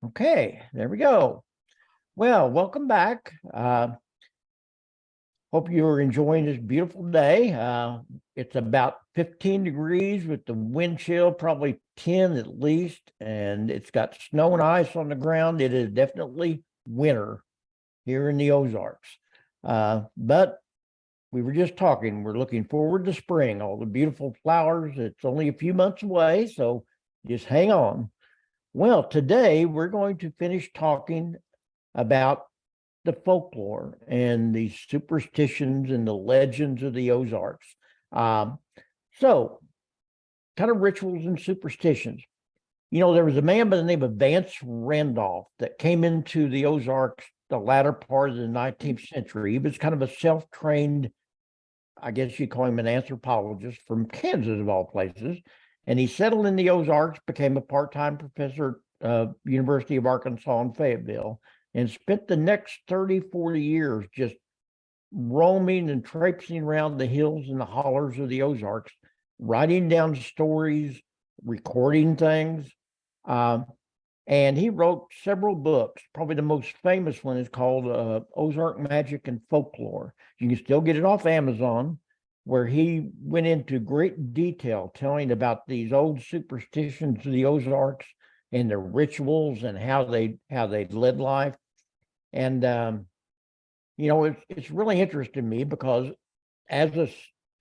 Okay, there we go. Well, welcome back. Hope you're enjoying this beautiful day. It's about 15 degrees with the wind chill, probably 10 at least, and it's got snow and ice on the ground. It is definitely winter here in the Ozarks. But we were just talking, we're looking forward to spring, all the beautiful flowers. It's only a few months away, so just hang on. Well, today we're going to finish talking about the folklore and the superstitions and the legends of the Ozarks. So, kind of rituals and superstitions. You know, there was a man by the name of Vance Randolph that came into the Ozarks the latter part of the 19th century. He was kind of a self-trained, I guess you call him an anthropologist from Kansas, of all places. And he settled in the Ozarks, became a part-time professor at University of Arkansas in Fayetteville, and spent the next 30, 40 years just roaming and traipsing around the hills and the hollers of the Ozarks, writing down stories, recording things. And he wrote several books. Probably the most famous one is called Ozark Magic and Folklore. You can still get it off Amazon, where he went into great detail telling about these old superstitions of the Ozarks and their rituals and how they led life. And you know, it's really interesting to me because as a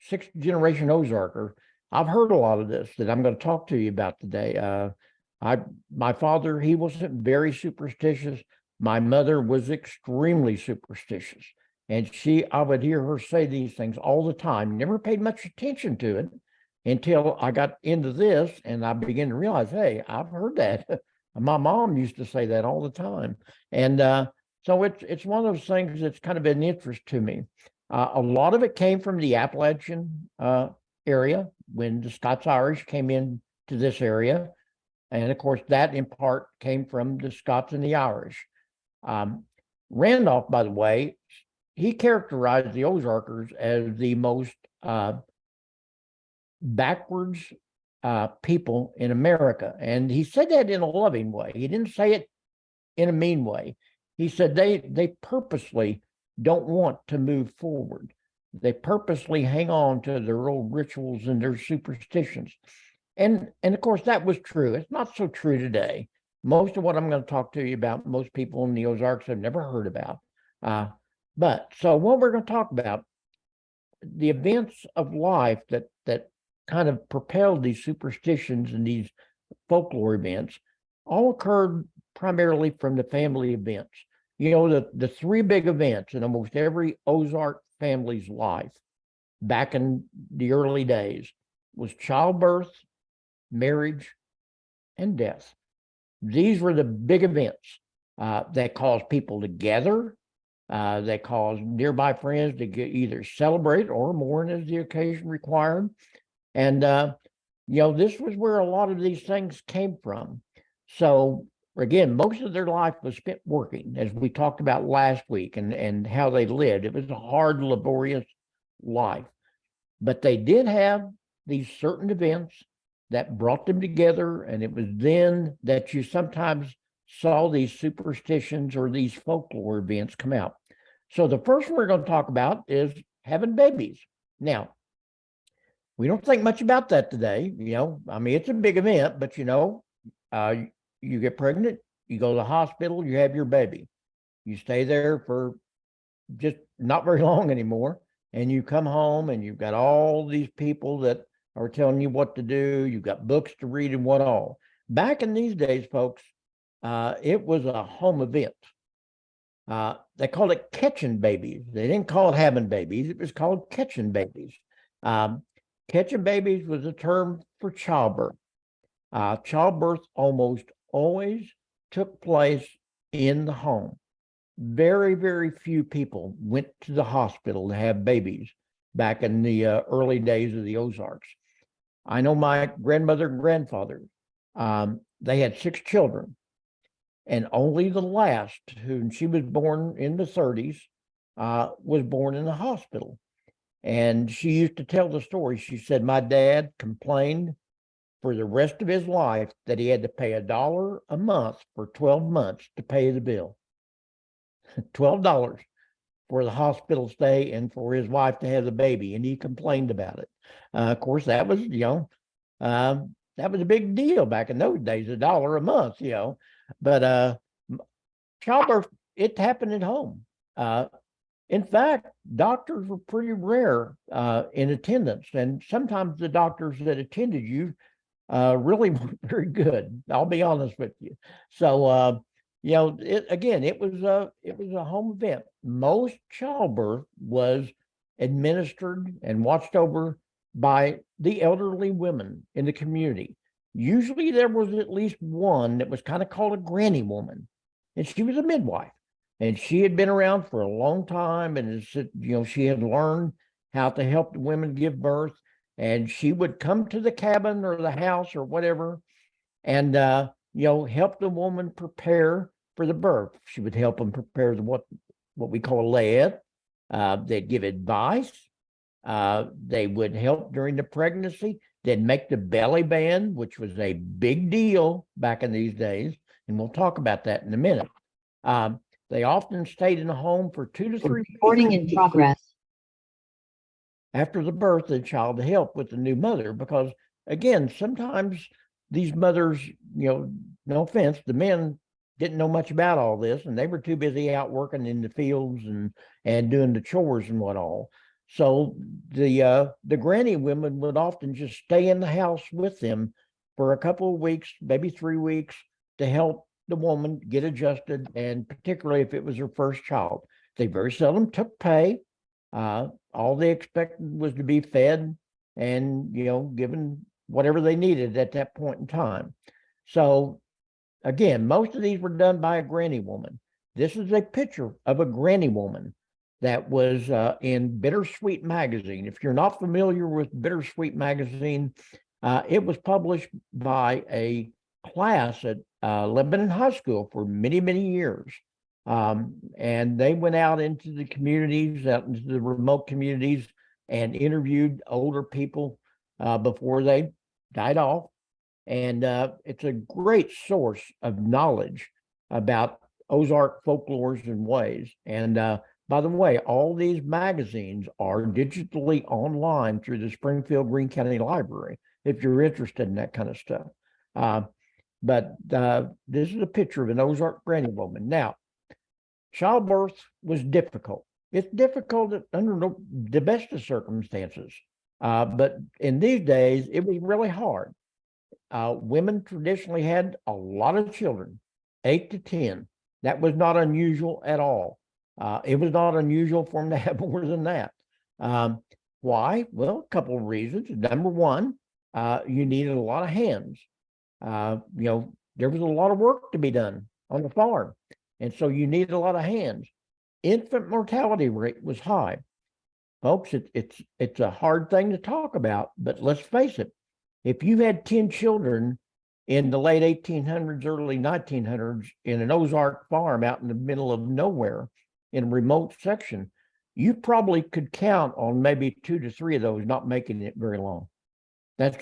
sixth generation Ozarker, I've heard a lot of this that I'm going to talk to you about today. My father, he wasn't very superstitious. My mother was extremely superstitious. And I would hear her say these things all the time, never paid much attention to it until I got into this and I began to realize, hey, I've heard that. My mom used to say that all the time. And so it's one of those things that's kind of an interest to me. A lot of it came from the Appalachian area when the Scots-Irish came in to this area. And of course, that in part came from the Scots and the Irish. Randolph, by the way, he characterized the Ozarkers as the most backwards people in America. And he said that in a loving way. He didn't say it in a mean way. He said they purposely don't want to move forward. They purposely hang on to their old rituals and their superstitions. And of course, that was true. It's not so true today. Most of what I'm going to talk to you about, most people in the Ozarks have never heard about. But so what we're going to talk about, the events of life that kind of propelled these superstitions and these folklore events all occurred primarily from the family events. You know, the three big events in almost every Ozark family's life back in the early days was childbirth, marriage, and death. These were the big events that caused people to gather, that caused nearby friends to either celebrate or mourn as the occasion required. And, you know, this was where a lot of these things came from. So, again, most of their life was spent working, as we talked about last week, and how they lived. It was a hard, laborious life. But they did have these certain events that brought them together, and it was then that you sometimes saw these superstitions or these folklore events come out. So the first one we're going to talk about is having babies. Now, we don't think much about that today. You know, I mean, it's a big event, but you know, you get pregnant, you go to the hospital, you have your baby. You stay there for just not very long anymore, and you come home and you've got all these people that are telling you what to do. You've got books to read and what all. Back in these days, folks, it was a home event. They called it catching babies. They didn't call it having babies. It was called catching babies. Catching babies was a term for childbirth. Childbirth almost always took place in the home. Very, very few people went to the hospital to have babies back in the early days of the Ozarks. I know my grandmother and grandfather, they had 6 children, and only the last, who she was born in the 30s, was born in the hospital. And she used to tell the story. She said, my dad complained for the rest of his life that he had to pay $1 a month for 12 months to pay the bill. $12 for the hospital stay and for his wife to have the baby, and he complained about it. Of course, that was, that was a big deal back in those days, $1 a month, But childbirth, it happened at home. In fact, doctors were pretty rare in attendance, and sometimes the doctors that attended you really weren't very good. I'll be honest with you. So, it was a home event. Most childbirth was administered and watched over by the elderly women in the community. Usually there was at least one that was kind of called a granny woman, and she was a midwife. And she had been around for a long time, and she had learned how to help the women give birth. And she would come to the cabin or the house or whatever, and help the woman prepare for the birth. She would help them prepare what we call a layette. They'd give advice. They would help during the pregnancy. They'd make the belly band, which was a big deal back in these days, and we'll talk about that in a minute. They often stayed in a home for 2 to 3 Recording in progress. After the birth of the child to help with the new mother, because again, sometimes these mothers, no offense, the men didn't know much about all this, and they were too busy out working in the fields and doing the chores and what all. So the granny women would often just stay in the house with them for a couple of weeks, maybe 3 weeks, to help the woman get adjusted, and particularly if it was her first child. They very seldom took pay. All they expected was to be fed and, given whatever they needed at that point in time. So again, most of these were done by a granny woman. This is a picture of a granny woman that was in Bittersweet magazine. If you're not familiar with Bittersweet magazine, it was published by a class at Lebanon High School for many, many years. And they went out into the communities, out into the remote communities, and interviewed older people before they died off. And it's a great source of knowledge about Ozark folklores and ways. And by the way, all these magazines are digitally online through the Springfield Greene County Library, if you're interested in that kind of stuff. But this is a picture of an Ozark granny woman. Now, childbirth was difficult. It's difficult under the best of circumstances. But in these days, it was really hard. Women traditionally had a lot of children, 8 to 10. That was not unusual at all. It was not unusual for them to have more than that. Why? Well, a couple of reasons. Number one, you needed a lot of hands. There was a lot of work to be done on the farm, and so you needed a lot of hands. Infant mortality rate was high. Folks, it's a hard thing to talk about, but let's face it. If you had 10 children in the late 1800s, early 1900s in an Ozark farm out in the middle of nowhere in a remote section, you probably could count on maybe 2 to 3 of those not making it very long. That's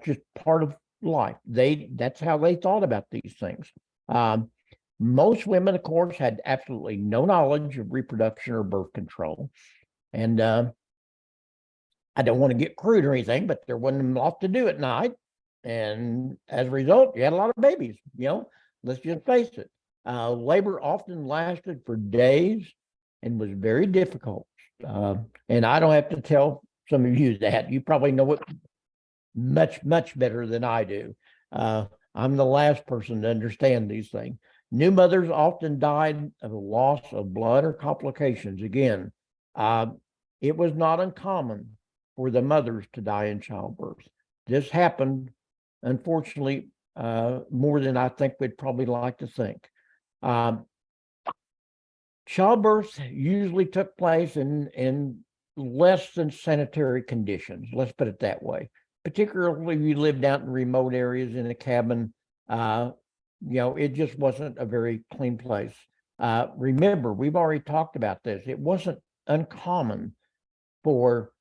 just part of life. That's how they thought about these things. Most women, of course, had absolutely no knowledge of reproduction or birth control. And I don't want to get crude or anything, but there wasn't a lot to do at night. And as a result, you had a lot of babies, let's just face it. Labor often lasted for days and was very difficult. And I don't have to tell some of you that. You probably know it much, much better than I do. I'm the last person to understand these things. New mothers often died of a loss of blood or complications. Again, it was not uncommon for the mothers to die in childbirth. This happened, unfortunately, more than I think we'd probably like to think. Childbirth usually took place in less than sanitary conditions. Let's put it that way. Particularly if you lived out in remote areas in a cabin, it just wasn't a very clean place. Remember, we've already talked about this. It wasn't uncommon for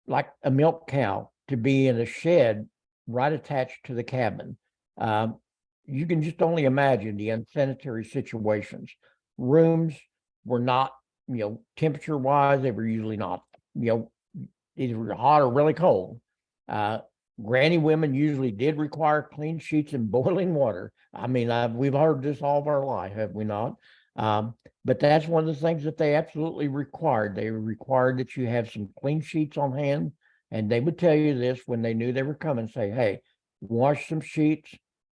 like a milk cow to be in a shed right attached to the cabin. You can just only imagine the unsanitary situations. Rooms were not, temperature wise, they were usually not, either hot or really cold. Granny women usually did require clean sheets and boiling water. I mean, we've heard this all of our life, have we not? But that's one of the things that they absolutely required. They required that you have some clean sheets on hand, and they would tell you this when they knew they were coming, say, hey, wash some sheets,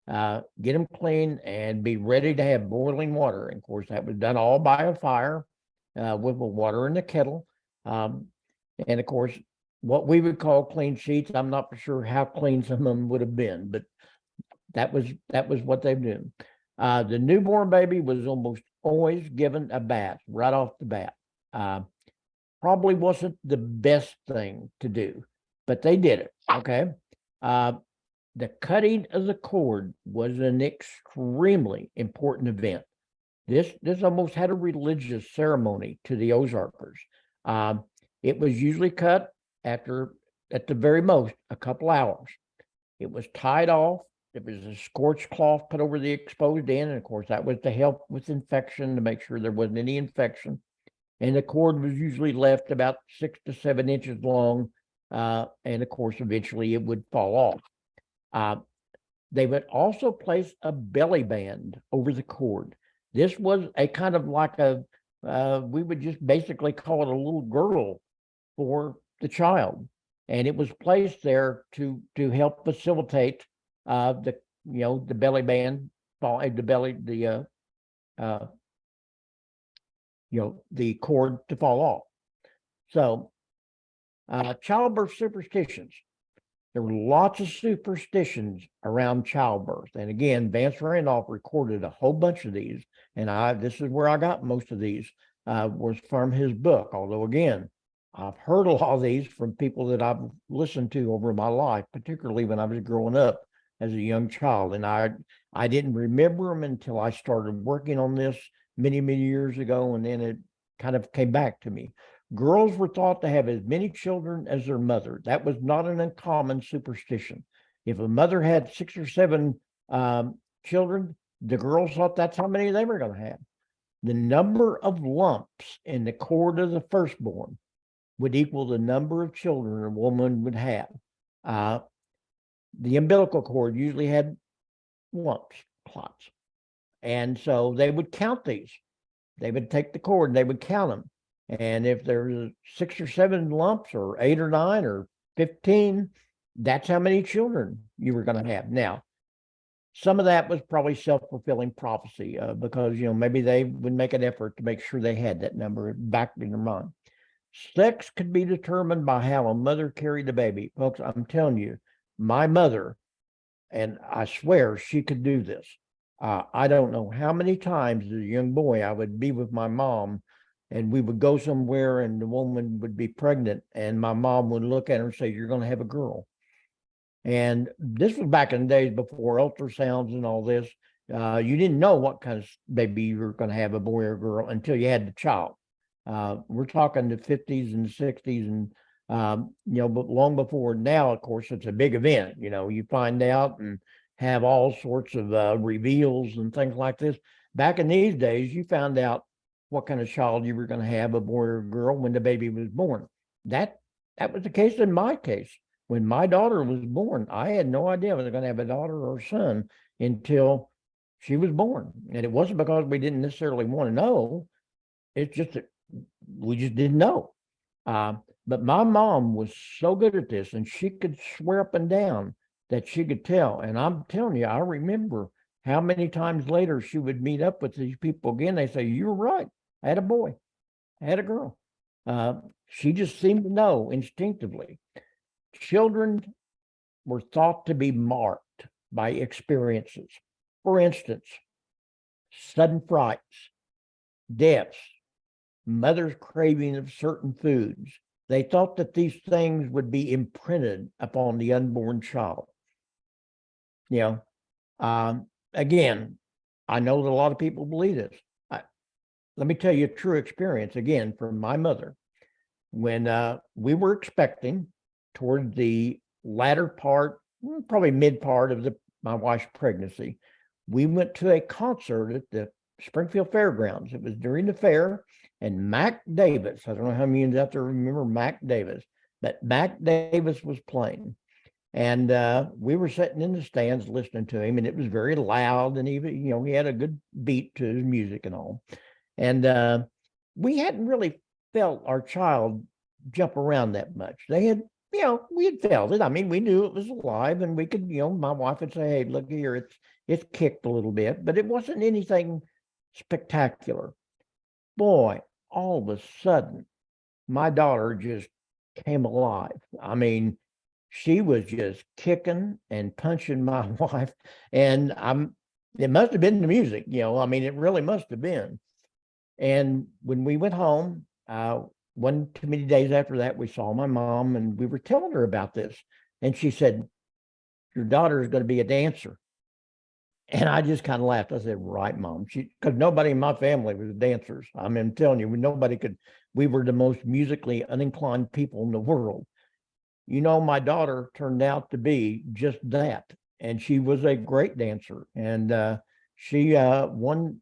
get them clean, and be ready to have boiling water. And of course, that was done all by a fire with the water in the kettle. And of course, what we would call clean sheets, I'm not for sure how clean some of them would have been, but that was what they did. The newborn baby was almost always given a bath right off the bat. Probably wasn't the best thing to do, but they did it. Okay. The cutting of the cord was an extremely important event. This almost had a religious ceremony to the Ozarkers. It was usually cut after, at the very most, a couple hours. It was tied off. There was a scorched cloth put over the exposed end, and of course, that was to help with infection, to make sure there wasn't any infection. And the cord was usually left about 6 to 7 inches long, and of course, eventually it would fall off. They would also place a belly band over the cord. This was a kind of like we would just basically call it a little girdle for the child, and it was placed there to help facilitate the belly band, the cord to fall off. So, childbirth superstitions. There were lots of superstitions around childbirth, and again, Vance Randolph recorded a whole bunch of these, and this is where I got most of these was from his book. Although again, I've heard a lot of these from people that I've listened to over my life, particularly when I was growing up as a young child. And I didn't remember them until I started working on this many, many years ago. And then it kind of came back to me. Girls were thought to have as many children as their mother. That was not an uncommon superstition. If a mother had 6 or 7 children, the girls thought that's how many they were going to have. The number of lumps in the cord of the firstborn would equal the number of children a woman would have. The umbilical cord usually had lumps, clots. And so they would count these. They would take the cord and they would count them. And if there was 6 or 7 lumps, or 8 or 9 or 15, that's how many children you were going to have. Now, some of that was probably self-fulfilling prophecy because, maybe they would make an effort to make sure they had that number back in their mind. Sex could be determined by how a mother carried the baby. Folks, I'm telling you, my mother, and I swear she could do this. I don't know how many times as a young boy I would be with my mom, and we would go somewhere and the woman would be pregnant, and my mom would look at her and say, "You're going to have a girl." And this was back in the days before ultrasounds and all this. You didn't know what kind of baby you were going to have, a boy or a girl, until you had the child. We're talking the 50s and 60s, and but long before now, of course, it's a big event. You find out and have all sorts of reveals and things like this. Back in these days, you found out what kind of child you were going to have, a boy or a girl, when the baby was born. That was the case in my case. When my daughter was born, I had no idea whether I was going to have a daughter or a son until she was born. And it wasn't because we didn't necessarily want to know. It's just that we just didn't know. But my mom was so good at this, and she could swear up and down that she could tell. And I'm telling you, I remember how many times later she would meet up with these people again. They say, "You were right. I had a boy. I had a girl." She just seemed to know instinctively. Children were thought to be marked by experiences. For instance, sudden frights, deaths, mother's craving of certain foods. They thought that these things would be imprinted upon the unborn child. Again, I know that a lot of people believe this. Let me tell you a true experience, again, from my mother. When we were expecting, toward the latter part, probably mid part of my wife's pregnancy. We went to a concert at the Springfield Fairgrounds. It was during the fair, and Mac Davis, I don't know how many out there remember Mac Davis, but Mac Davis was playing. And we were sitting in the stands listening to him, and it was very loud, and even, he had a good beat to his music and all. And we hadn't really felt our child jump around that much. They had, we had felt it. I mean, we knew it was alive, and we could, my wife would say, "Hey, look here, it's kicked a little bit," but it wasn't anything spectacular. Boy, all of a sudden, my daughter just came alive. I mean, she was just kicking and punching my wife, and it must have been the music, I mean, it really must have been. And when we went home, one too many days after that, we saw my mom, and we were telling her about this, and she said, "Your daughter is going to be a dancer." And I just kind of laughed. I said, "Right, Mom." Because nobody in my family was dancers. I mean, I'm telling you, we were the most musically uninclined people in the world. My daughter turned out to be just that. And she was a great dancer. And she won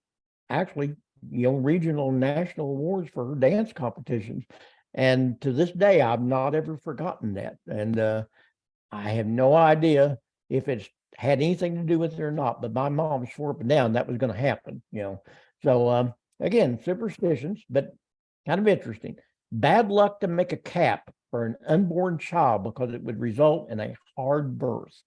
actually, regional and national awards for her dance competitions. And to this day, I've not ever forgotten that. And I have no idea if it's had anything to do with it or not, but my mom swore up and down that was going to happen, So again, superstitions, but kind of interesting. Bad luck to make a cap for an unborn child because it would result in a hard birth.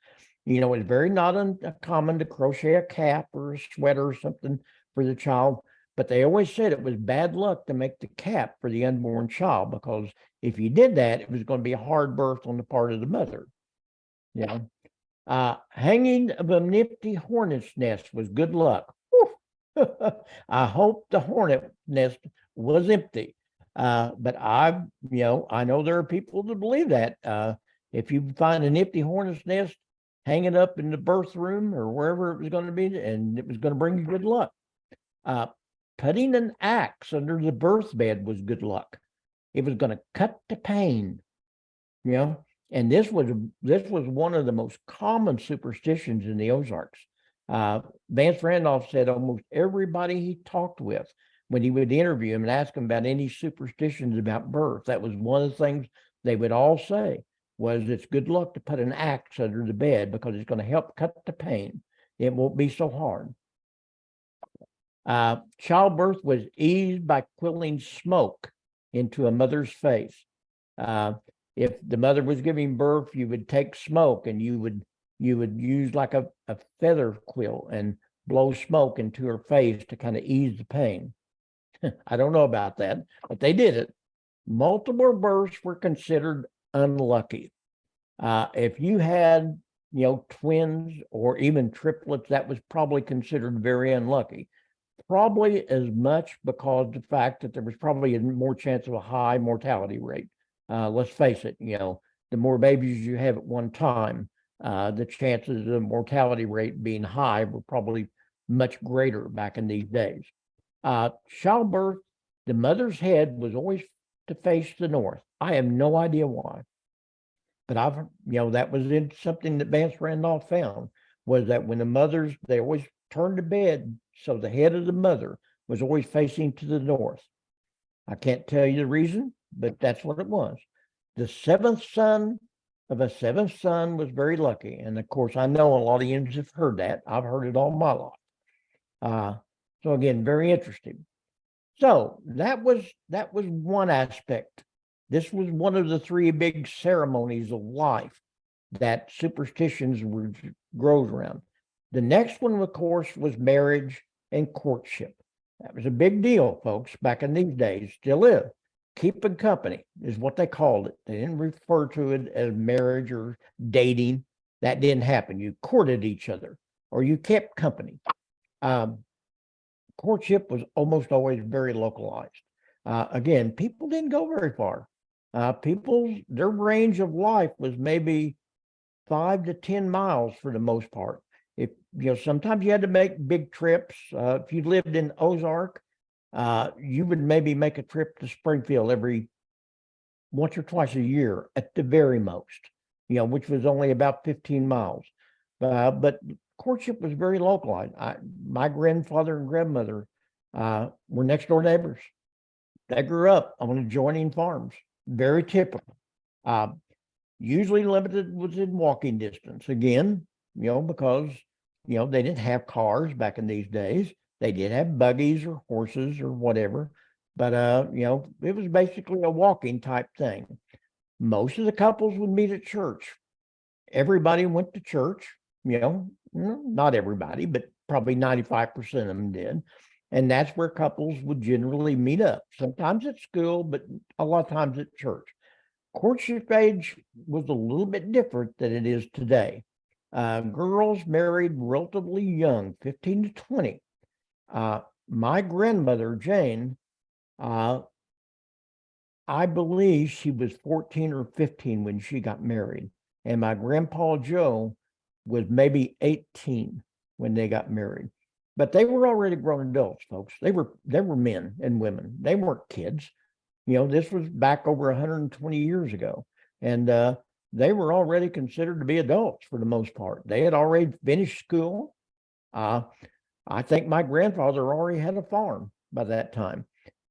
It's very not uncommon to crochet a cap or a sweater or something for the child, but they always said it was bad luck to make the cap for the unborn child because if you did that, it was going to be a hard birth on the part of the mother. Hanging of an empty hornet's nest was good luck. I hope the hornet nest was empty. But I know there are people that believe that. If you find an empty hornet's nest, hang it up in the birth room or wherever it was going to be, and it was going to bring you good luck. Putting an axe under the birth bed was good luck. It was going to cut the pain, And this was one of the most common superstitions in the Ozarks. Vance Randolph said almost everybody he talked with, when he would interview him and ask him about any superstitions about birth, that was one of the things they would all say was it's good luck to put an axe under the bed because it's going to help cut the pain. It won't be so hard. Childbirth was eased by quilling smoke into a mother's face. If the mother was giving birth, you would take smoke and you would use like a feather quill and blow smoke into her face to kind of ease the pain. I don't know about that, but they did it. Multiple births were considered unlucky. If you had, twins or even triplets, that was probably considered very unlucky. Probably as much because the fact that there was probably more chance of a high mortality rate. Let's face it, the more babies you have at one time, the chances of the mortality rate being high were probably much greater back in these days. Childbirth, the mother's head was always to face the north. I have no idea why, but that was in something that Vance Randolph found, was that when the mothers, they always turned to bed, so the head of the mother was always facing to the north. I can't tell you the reason, but that's what it was. The seventh son of a seventh son was very lucky. And of course, I know a lot of you have heard that. I've heard it all my life. So again, very interesting. So that was one aspect. This was one of the three big ceremonies of life that superstitions grows around. The next one, of course, was marriage and courtship. That was a big deal, folks, back in these days, still is. Keeping company is what they called it. They didn't refer to it as marriage or dating. That didn't happen. You courted each other or you kept company. Courtship was almost always very localized. Again, people didn't go very far. Their range of life was maybe 5 to 10 miles for the most part. If sometimes you had to make big trips. If you lived in Ozark, you would maybe make a trip to Springfield every once or twice a year at the very most. which was only about 15 miles. But courtship was very localized. My grandfather and grandmother were next door neighbors. They grew up on adjoining farms, very typical. Usually limited was in walking distance. Again, because, they didn't have cars back in these days. They did have buggies or horses or whatever, but, it was basically a walking type thing. Most of the couples would meet at church. Everybody went to church, not everybody, but probably 95% of them did. And that's where couples would generally meet up, sometimes at school, but a lot of times at church. Courtship age was a little bit different than it is today. Girls married relatively young, 15 to 20. My grandmother, Jane, I believe she was 14 or 15 when she got married. And my grandpa Joe was maybe 18 when they got married. But they were already grown adults, folks. They were men and women. They weren't kids. This was back over 120 years ago. And they were already considered to be adults for the most part. They had already finished school. I think my grandfather already had a farm by that time.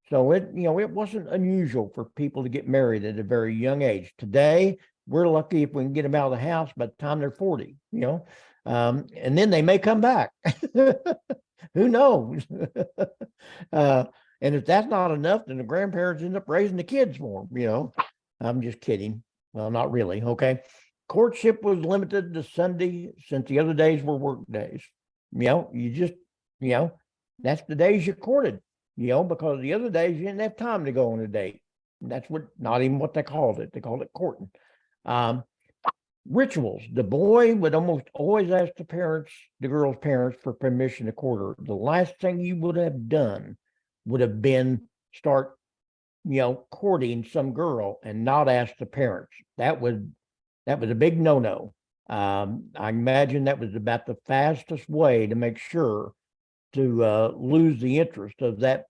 So it wasn't unusual for people to get married at a very young age. Today, we're lucky if we can get them out of the house by the time they're 40, and then they may come back. Who knows? And if that's not enough, then the grandparents end up raising the kids for them, I'm just kidding. Well, not really. Okay. Courtship was limited to Sunday since the other days were work days. You just, that's the days you courted, because the other days you didn't have time to go on a date. That's not even what they called it. They called it courting. Rituals. The boy would almost always ask the girl's parents for permission to court her. The last thing you would have done would have been start, courting some girl and not ask the parents. That was a big no-no. I imagine that was about the fastest way to make sure to lose the interest of that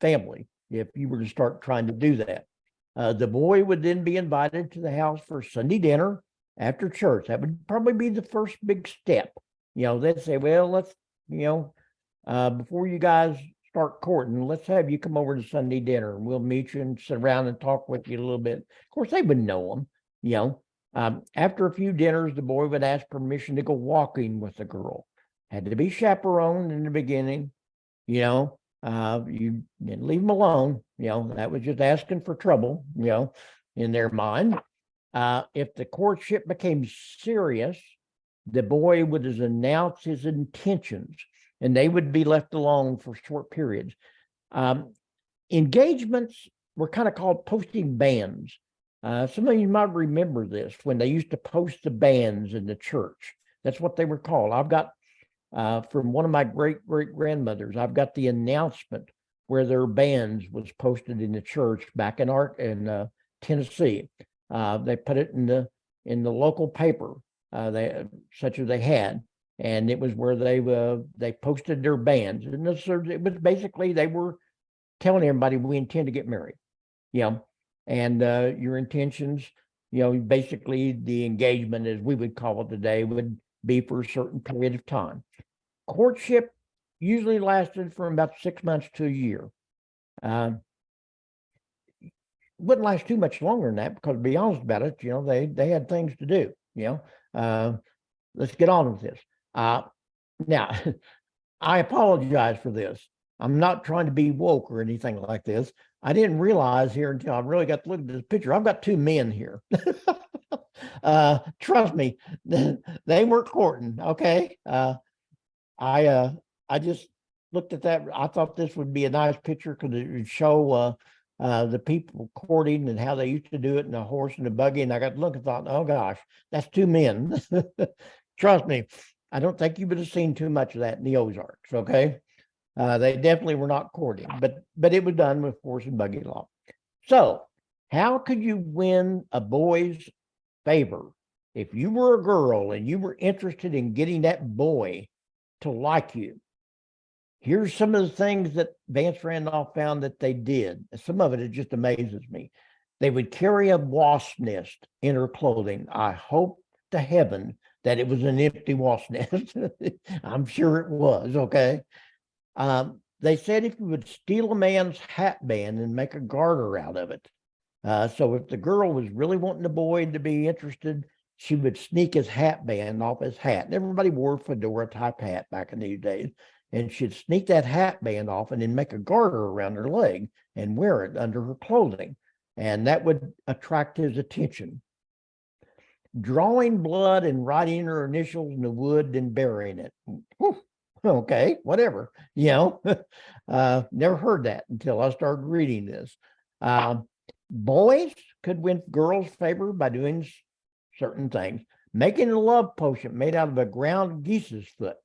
family if you were to start trying to do that. The boy would then be invited to the house for Sunday dinner after church. That would probably be the first big step. They'd say, well, let's, before you guys start courting, let's have you come over to Sunday dinner and we'll meet you and sit around and talk with you a little bit. Of course, they would know them, after a few dinners, the boy would ask permission to go walking with the girl. Had to be chaperoned in the beginning, you didn't leave them alone, that was just asking for trouble, in their mind. If the courtship became serious, the boy would announce his intentions and they would be left alone for short periods. Engagements were kind of called posting bands. Some of you might remember this when they used to post the bands in the church. That's what they were called. I've got, from one of my great-great-grandmothers, I've got the announcement where their bands was posted in the church back in Tennessee. They put it in the local paper, such as they had, and it was where they posted their bands. And it was basically they were telling everybody we intend to get married, and your intentions, basically the engagement, as we would call it today, would be for a certain period of time. Courtship usually lasted from about 6 months to a year. Wouldn't last too much longer than that because, to be honest about it, they had things to do. Let's get on with this. Now, I apologize for this. I'm not trying to be woke or anything like this. I didn't realize here until I really got to look at this picture. I've got two men here. Trust me, they weren't courting. Okay. I just looked at that. I thought this would be a nice picture because it would show the people courting and how they used to do it in a horse and a buggy. And I got to look and thought, oh gosh, that's two men. Trust me, I don't think you would have seen too much of that in the Ozarks. Okay. They definitely were not courting, but it was done with horse and buggy law. So how could you win a boy's favor if you were a girl and you were interested in getting that boy to like you? Here's some of the things that Vance Randolph found that they did. Some of it just amazes me. They would carry a wasp nest in her clothing. I hope to heaven that it was an empty wasp nest. I'm sure it was, okay? They said if you would steal a man's hat band and make a garter out of it. So if the girl was really wanting the boy to be interested, she would sneak his hat band off his hat. And everybody wore a fedora type hat back in these days. And she'd sneak that hat band off and then make a garter around her leg and wear it under her clothing. And that would attract his attention. Drawing blood and writing her initials in the wood and burying it. Whew, okay, whatever, never heard that until I started reading this. Boys could win girls' favor by doing certain things. Making a love potion made out of a ground goose's foot.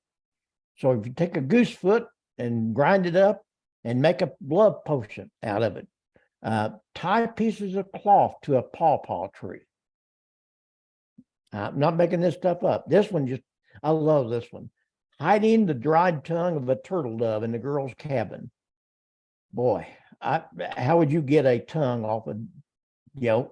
So if you take a goose foot and grind it up and make a love potion out of it, tie pieces of cloth to a pawpaw tree. I'm not making this stuff up. This one I love this one. Hiding the dried tongue of a turtle dove in the girl's cabin. Boy, how would you get a tongue off of,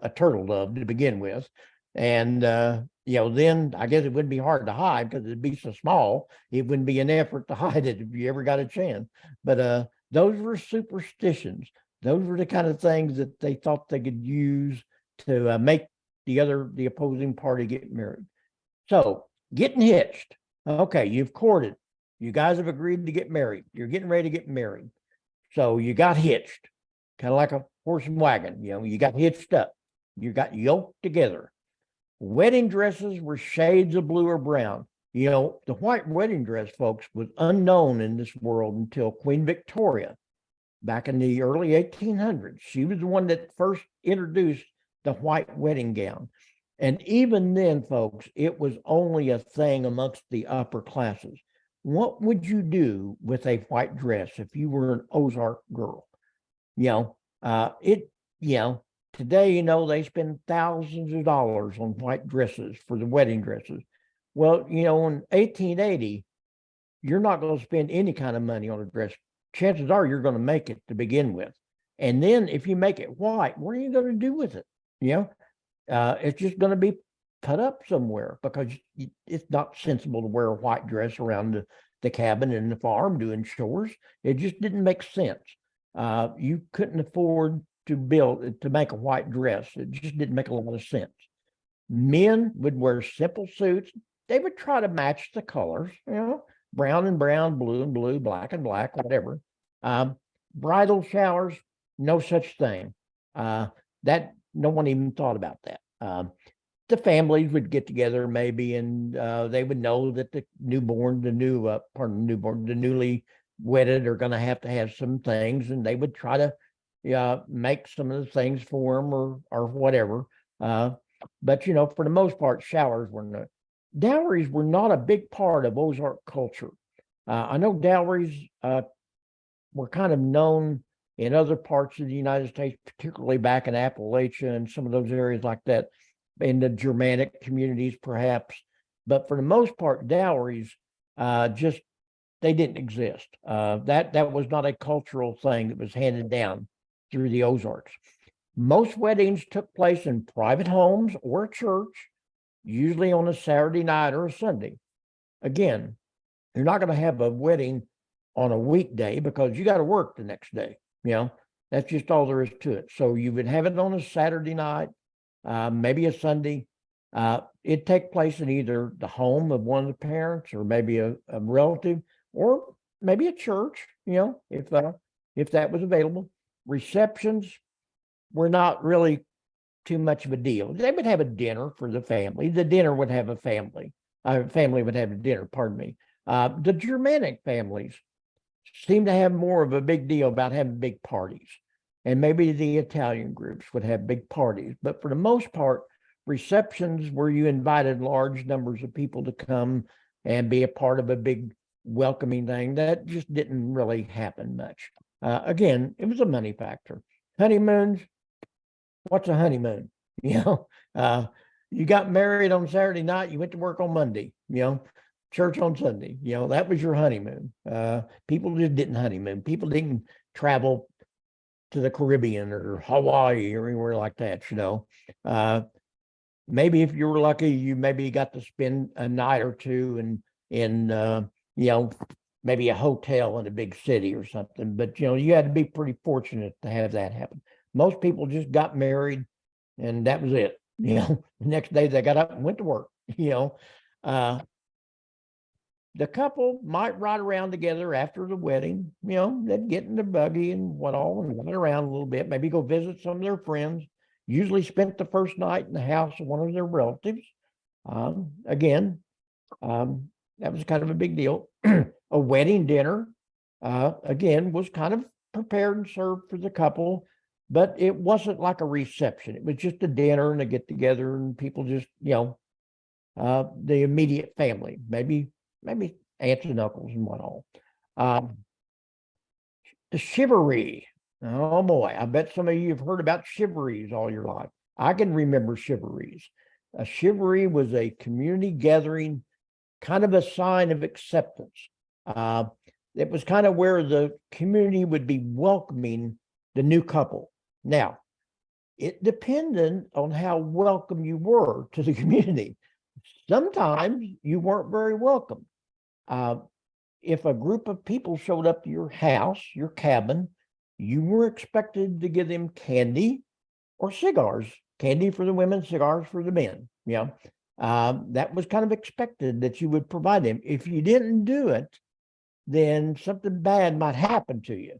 a turtle dove to begin with? And, then I guess it wouldn't be hard to hide because it'd be so small. It wouldn't be an effort to hide it if you ever got a chance. But those were superstitions. Those were the kind of things that they thought they could use to make the opposing party get married. So getting hitched. Okay, you've courted. You guys have agreed to get married. You're getting ready to get married. So you got hitched, kind of like a horse and wagon. You got hitched up. You got yoked together. Wedding dresses were shades of blue or brown. The white wedding dress, folks, was unknown in this world until Queen Victoria back in the early 1800s. She was the one that first introduced the white wedding gown. And even then, folks, it was only a thing amongst the upper classes. What would you do with a white dress if you were an Ozark girl? Today, they spend thousands of dollars on white dresses for the wedding dresses. Well, in 1880, you're not going to spend any kind of money on a dress. Chances are you're going to make it to begin with. And then if you make it white, what are you going to do with it? It's just going to be put up somewhere because it's not sensible to wear a white dress around the cabin and the farm doing chores. It just didn't make sense. You couldn't afford to make a white dress. It just didn't make a lot of sense. Men would wear simple suits. They would try to match the colors, brown and brown, blue and blue, black and black, whatever. Bridal showers, no such thing. That no one even thought about that. The families would get together maybe, and they would know that the newly wedded are going to have some things, and they would try to make some of the things for them or whatever. But for the most part, dowries were not a big part of Ozark culture. I know dowries were kind of known in other parts of the United States, particularly back in Appalachia and some of those areas like that, in the Germanic communities, perhaps. But for the most part, dowries they didn't exist. That was not a cultural thing that was handed down through the Ozarks. Most weddings took place in private homes or a church, usually on a Saturday night or a Sunday. Again, you're not going to have a wedding on a weekday because you got to work the next day. That's just all there is to it. So you would have it on a Saturday night, maybe a Sunday. It'd take place in either the home of one of the parents or maybe a relative or maybe a church, if that was available. Receptions were not really too much of a deal. They would have a dinner for the family. The dinner would have a family. Family would have a dinner, pardon me. The Germanic families seem to have more of a big deal about having big parties. And maybe the Italian groups would have big parties. But for the most part, receptions where you invited large numbers of people to come and be a part of a big welcoming thing, that just didn't really happen much. Again, it was a money factor. Honeymoons, what's a honeymoon? You got married on Saturday night, you went to work on Monday, church on Sunday, that was your honeymoon. People just didn't honeymoon. People didn't travel to the Caribbean or Hawaii or anywhere like that, you know. Maybe if you were lucky, you maybe got to spend a night or two in you know, maybe a hotel in a big city or something. But you know, you had to be pretty fortunate to have that happen. Most people just got married and that was it. You know, the next day they got up and went to work, you know. The couple might ride around together after the wedding, you know, they'd get in the buggy and what all and ride around a little bit, maybe go visit some of their friends, usually spent the first night in the house of one of their relatives. Again, that was kind of a big deal. A wedding dinner, again, was kind of prepared and served for the couple, but it wasn't like a reception. It was just a dinner and a get together and people just, you know, the immediate family, maybe aunts and uncles and what all. The chivalry. Oh boy, I bet some of you have heard about chivalries all your life. I can remember chivalries. A chivalry was a community gathering, kind of a sign of acceptance. It was kind of where the community would be welcoming the new couple. Now, it depended on how welcome you were to the community. Sometimes you weren't very welcome. If a group of people showed up to your house, your cabin, you were expected to give them candy or cigars. Candy for the women, cigars for the men. You know, that was kind of expected that you would provide them. If you didn't do it, then something bad might happen to you.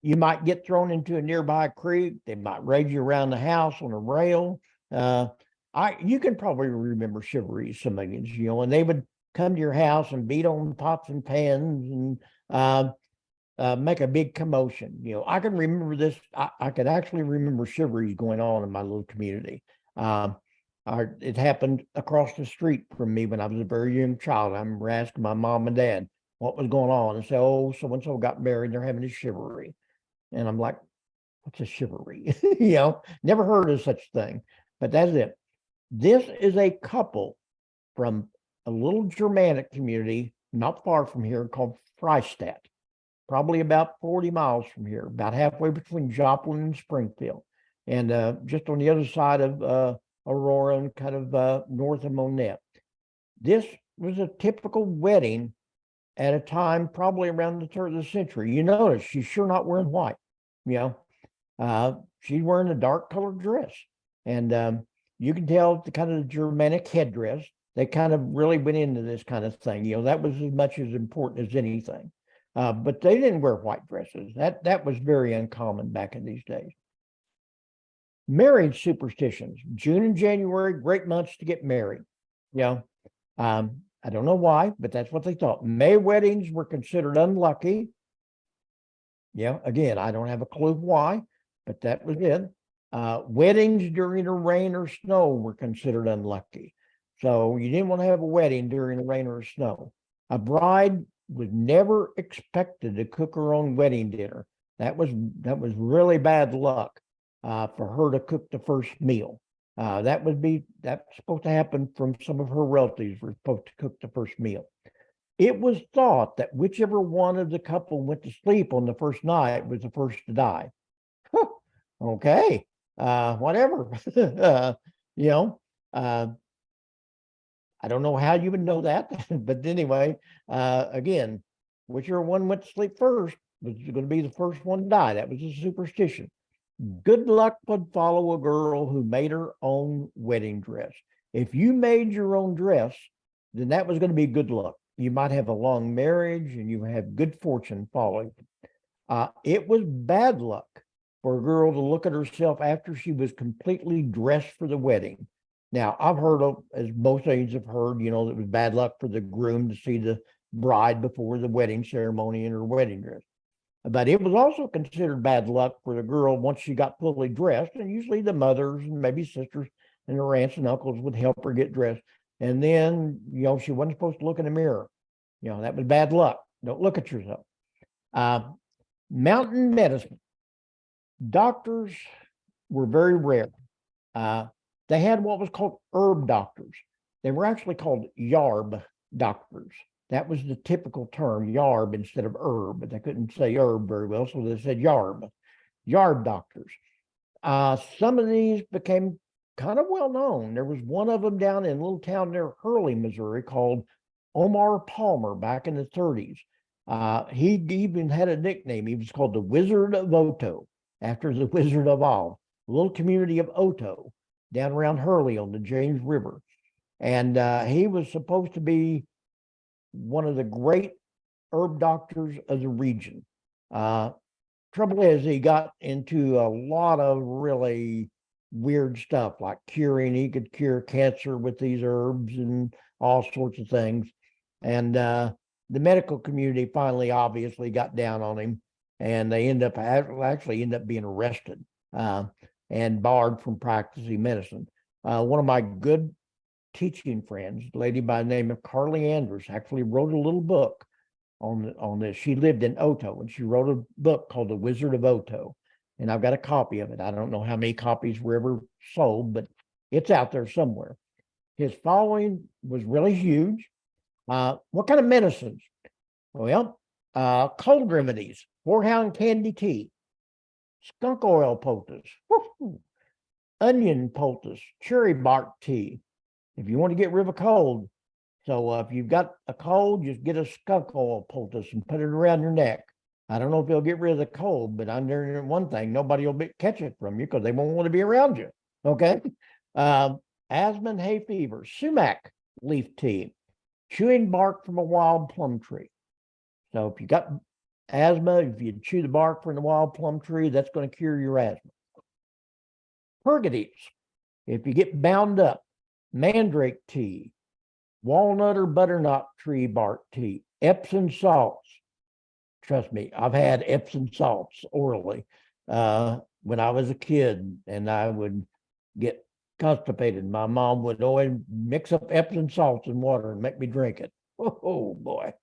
You might get thrown into a nearby creek. They might raid you around the house on a rail. You can probably remember chivalries, some of you know, and they would come to your house and beat on pots and pans and make a big commotion. You know, I can remember this. I could actually remember chivalries going on in my little community. It happened across the street from me when I was a very young child. I remember asking my mom and dad what was going on and say, oh, so-and-so got married, they're having a chivalry. And I'm like, what's a chivalry? You know, never heard of such thing, but that's it. This is a couple from a little Germanic community not far from here called Freistadt, probably about 40 miles from here, about halfway between Joplin and Springfield, and just on the other side of Aurora and kind of north of Monette. This was a typical wedding at a time probably around the turn of the century. You notice she's sure not wearing white, you know. She's wearing a dark colored dress, and you can tell the kind of Germanic headdress. They kind of really went into this kind of thing. You know, that was as much as important as anything. But they didn't wear white dresses. That was very uncommon back in these days. Marriage superstitions. June and January, great months to get married. You know, I don't know why, but that's what they thought. May weddings were considered unlucky. Yeah, again, I don't have a clue why, but that was it. Weddings during the rain or snow were considered unlucky. So you didn't want to have a wedding during the rain or snow. A bride was never expected to cook her own wedding dinner. That was really bad luck for her to cook the first meal. That's supposed to happen from some of her relatives were supposed to cook the first meal. It was thought that whichever one of the couple went to sleep on the first night was the first to die. Okay, whatever. You know, I don't know how you would know that, but anyway, again, whichever one went to sleep first was going to be the first one to die. That was a superstition. Good luck would follow a girl who made her own wedding dress. If you made your own dress, then that was going to be good luck. You might have a long marriage and you have good fortune following. It was bad luck for a girl to look at herself after she was completely dressed for the wedding. Now, I've heard of, as most ladies have heard, you know, it was bad luck for the groom to see the bride before the wedding ceremony in her wedding dress. But it was also considered bad luck for the girl once she got fully dressed, and usually the mothers and maybe sisters and her aunts and uncles would help her get dressed. And then, you know, she wasn't supposed to look in the mirror. You know, that was bad luck. Don't look at yourself. Mountain medicine. Doctors were very rare. They had what was called herb doctors. They were actually called yarb doctors. That was the typical term, yarb instead of herb, but they couldn't say herb very well, so they said yarb. yard doctors. Some of these became kind of well known. There was one of them down in a little town near Hurley, Missouri, called Omar Palmer back in the 30s. He even had a nickname. He was called the Wizard of Oto, after the Wizard of Oz, a little community of Oto down around Hurley on the James River. And he was supposed to be one of the great herb doctors of the region. Trouble is, he got into a lot of really weird stuff, like curing. He could cure cancer with these herbs and all sorts of things. And the medical community finally, obviously, got down on him, and they end up being arrested and barred from practicing medicine. One of my good teaching friends, a lady by the name of Carly Andrews, actually wrote a little book on this. She lived in Oto, and she wrote a book called The Wizard of Oto, and I've got a copy of it. I don't know how many copies were ever sold, but it's out there somewhere. His following was really huge. What kind of medicines? Well, cold remedies, horehound candy tea, skunk oil poultice, onion poultice, cherry bark tea. If you want to get rid of a cold, so if you've got a cold, just get a skunk oil poultice and put it around your neck. I don't know if it'll get rid of the cold, but I know one thing: nobody will catch it from you because they won't want to be around you. Okay. Asthma and hay fever, sumac leaf tea, chewing bark from a wild plum tree. So if you got asthma, if you chew the bark from the wild plum tree, that's going to cure your asthma. Purgatives, if you get bound up, mandrake tea, walnut or butternut tree bark tea, Epsom salts. Trust me, I've had Epsom salts orally when I was a kid, and I would get constipated. My mom would always mix up Epsom salts in water and make me drink it. Oh boy.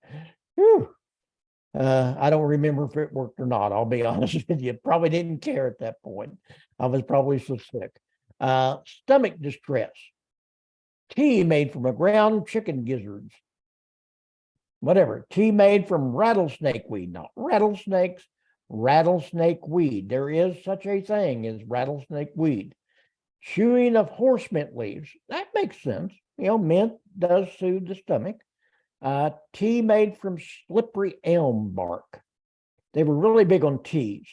Whew. I don't remember if it worked or not. I'll be honest with you. Probably didn't care at that point. I was probably so sick. Stomach distress. Tea made from a ground chicken gizzards. Whatever. Tea made from rattlesnake weed. Not rattlesnakes, rattlesnake weed. There is such a thing as rattlesnake weed. Chewing of horse mint leaves. That makes sense. You know, mint does soothe the stomach. Tea made from slippery elm bark. They were really big on teas,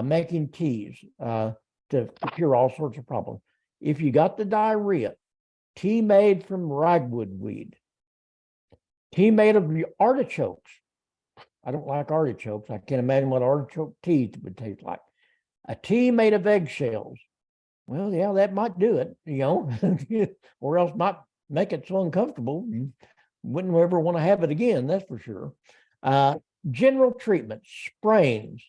making teas to cure all sorts of problems. If you got the diarrhea, tea made from ragwood weed. Tea made of artichokes. I don't like artichokes. I can't imagine what artichoke tea would taste like. A tea made of eggshells. Well, yeah, that might do it, you know, or else might make it so uncomfortable you wouldn't ever want to have it again, that's for sure. General treatment, sprains.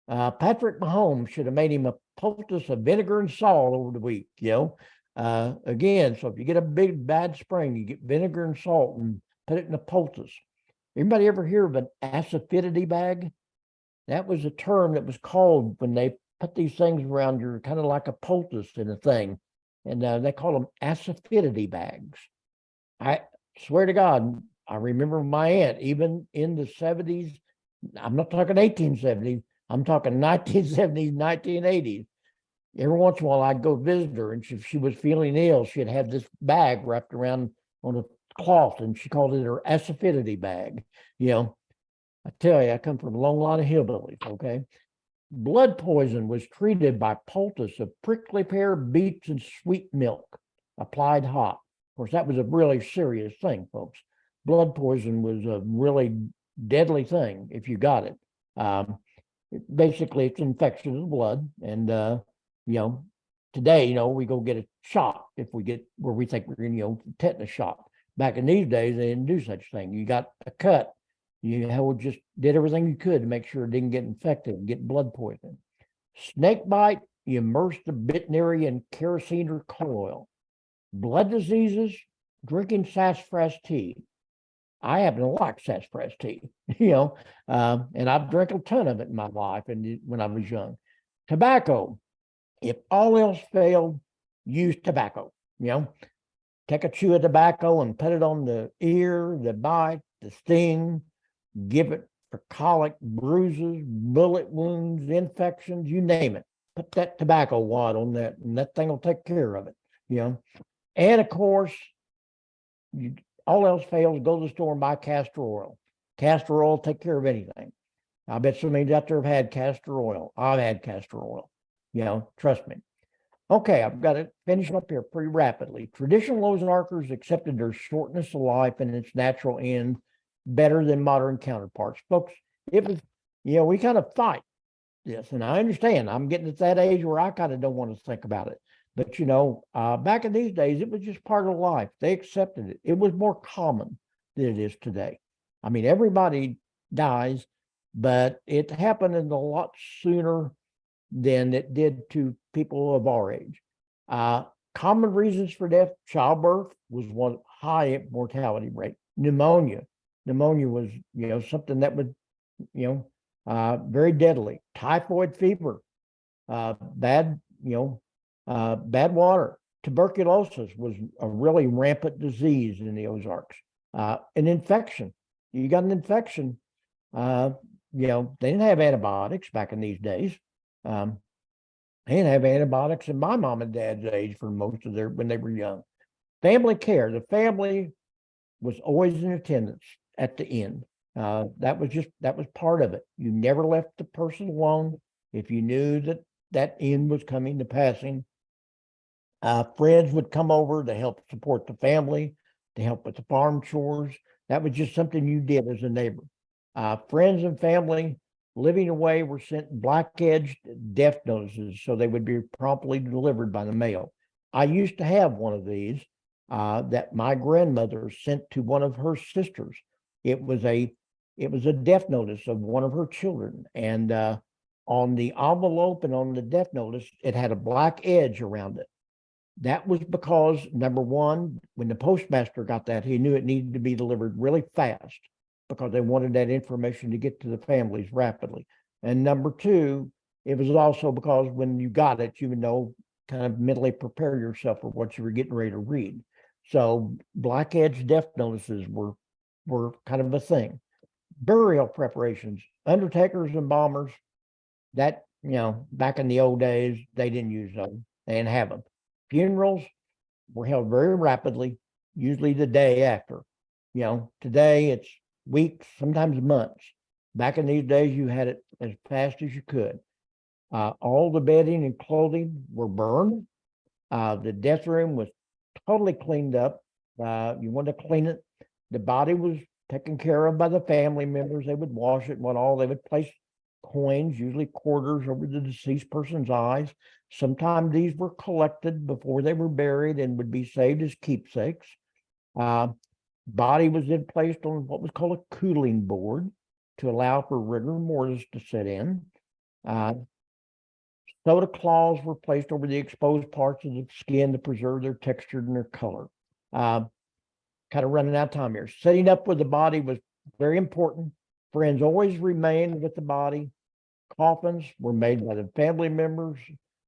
Patrick Mahomes should have made him a poultice of vinegar and salt over the week, you know. Again, so if you get a big bad sprain, you get vinegar and salt and put it in a poultice. Anybody ever hear of an acidity bag? That was a term that was called when they put these things around your, kind of like a poultice in a thing. And they call them acidity bags. I swear to God, I remember my aunt, even in the 70s, I'm not talking 1870s, I'm talking 1970s, 1980s. Every once in a while, I'd go visit her, and if she was feeling ill, she'd have this bag wrapped around on a cloth, and she called it her acidity bag. You know, I tell you, I come from a long line of hillbillies, okay? Blood poison was treated by poultice of prickly pear, beets, and sweet milk applied hot. Of course, that was a really serious thing, folks. Blood poison was a really deadly thing if you got it. Basically, it's infection of the blood. And, you know, today, you know, we go get a shot if we get where we think we're going to, you know, tetanus shot. Back in these days, they didn't do such thing. You got a cut, you just did everything you could to make sure it didn't get infected and get blood poison. Snake bite, you immerse the veterinary in kerosene or coal oil. Blood diseases, drinking sassafras tea. I happen to like sassafras tea, you know, and I've drank a ton of it in my life and when I was young. Tobacco, if all else failed, use tobacco, you know. Take a chew of tobacco and put it on the ear, the bite, the sting, give it for colic, bruises, bullet wounds, infections, you name it. Put that tobacco wad on that, and that thing will take care of it, you know. And of course, all else fails, go to the store and buy castor oil. Castor oil take care of anything. I bet somebody out there have had castor oil. I've had castor oil, you know, trust me. Okay, I've got to finish up here pretty rapidly. Traditional Ozarkers accepted their shortness of life and its natural end better than modern counterparts. Folks, it was, you know, we kind of fight this, and I understand. I'm getting at that age where I kind of don't want to think about it. But, you know, back in these days, it was just part of life. They accepted it. It was more common than it is today. I mean, everybody dies, but it happened a lot sooner than it did to people of our age. Common reasons for death: childbirth was one high mortality rate. Pneumonia was, you know, something that would, you know, very deadly. Typhoid fever, bad water. Tuberculosis was a really rampant disease in the Ozarks. An infection. You got an infection. You know, they didn't have antibiotics back in these days. They didn't have antibiotics in my mom and dad's age for most of when they were young. Family care. The family was always in attendance at the end. That was part of it. You never left the person alone if you knew that end was coming to passing. Friends would come over to help support the family, to help with the farm chores. That was just something you did as a neighbor. Friends and family living away were sent black-edged death notices, so they would be promptly delivered by the mail. I used to have one of these that my grandmother sent to one of her sisters. It was a death notice of one of her children, and on the envelope and on the death notice, it had a black edge around it. That was because, number one, when the postmaster got that, he knew it needed to be delivered really fast, because they wanted that information to get to the families rapidly. And number two, it was also because when you got it, you would know, kind of mentally prepare yourself for what you were getting ready to read. So black edge death notices were kind of a thing. Burial preparations, undertakers and bombers, that, you know, back in the old days, they didn't use them. They didn't have them. Funerals were held very rapidly, usually the day after. You know, today it's weeks, sometimes months. Back in these days, you had it as fast as you could. All the bedding and clothing were burned. The death room was totally cleaned up. You wanted to clean it. The body was taken care of by the family members. They would wash it and all. They would place coins, usually quarters, over the deceased person's eyes. Sometimes these were collected before they were buried and would be saved as keepsakes. Body was then placed on what was called a cooling board to allow for rigor mortis to set in. Soda claws were placed over the exposed parts of the skin to preserve their texture and their color. Kind of running out of time here. Setting up with the body was very important. Friends always remained with the body. Coffins were made by the family members.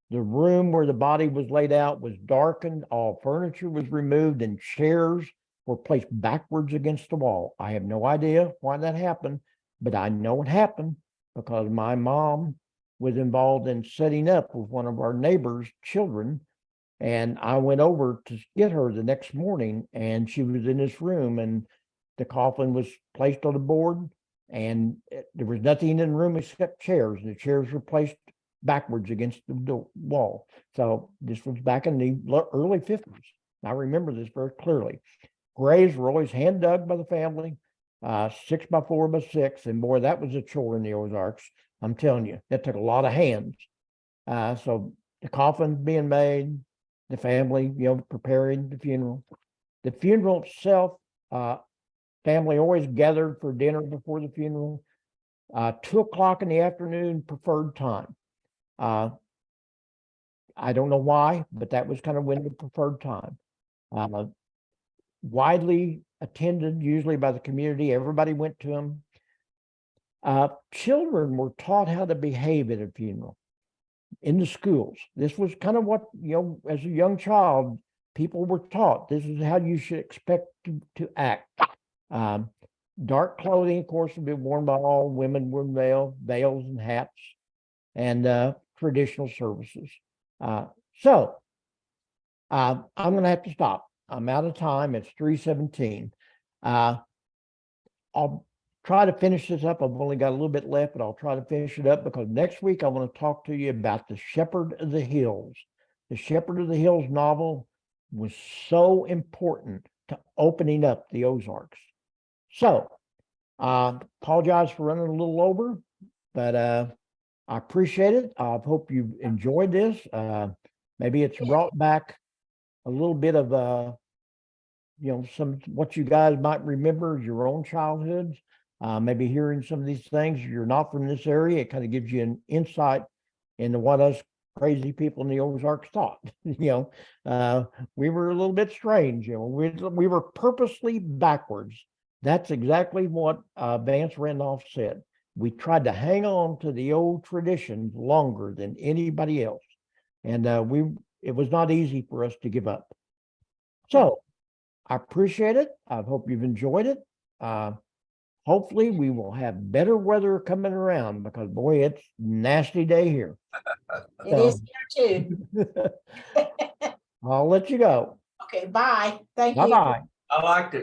The room where the body was laid out was darkened. All furniture was removed, and chairs were placed backwards against the wall. I have no idea why that happened, but I know it happened because my mom was involved in setting up with one of our neighbors' children. And I went over to get her the next morning, and she was in this room, and the coffin was placed on the board, and there was nothing in the room except chairs. The chairs were placed backwards against the wall. So this was back in the early 50s. I remember this very clearly. Graves were always hand dug by the family, 6 by 4 by 6, and boy, that was a chore in the Ozarks. I'm telling you, that took a lot of hands. So the coffin being made, the family, you know, preparing the funeral. The funeral itself, family always gathered for dinner before the funeral. 2 o'clock in the afternoon, preferred time. I don't know why, but that was kind of when the preferred time. Widely attended, usually by the community. Everybody went to them. Children were taught how to behave at a funeral in the schools. This was kind of what, you know, as a young child, people were taught this is how you should expect to act. Dark clothing, of course, will be worn by all women, wear veils and hats, and traditional services. So I'm going to have to stop. I'm out of time. It's 3:17. I'll try to finish this up. I've only got a little bit left, but I'll try to finish it up because next week I want to talk to you about The Shepherd of the Hills. The Shepherd of the Hills novel was so important to opening up the Ozarks. So apologize for running a little over, but I appreciate it. I hope you enjoyed this. Maybe it's brought back a little bit of some what you guys might remember as your own childhoods. Maybe hearing some of these things. You're not from this area. It kind of gives you an insight into what us crazy people in the Ozarks thought. We were a little bit strange. We were purposely backwards. That's exactly what Vance Randolph said. We tried to hang on to the old traditions longer than anybody else, and it was not easy for us to give up. So I appreciate it. I hope you've enjoyed it. Hopefully we will have better weather coming around because boy, it's a nasty day here. It is here too. I'll let you go. Okay, bye. Thank you. Bye-bye. I liked it.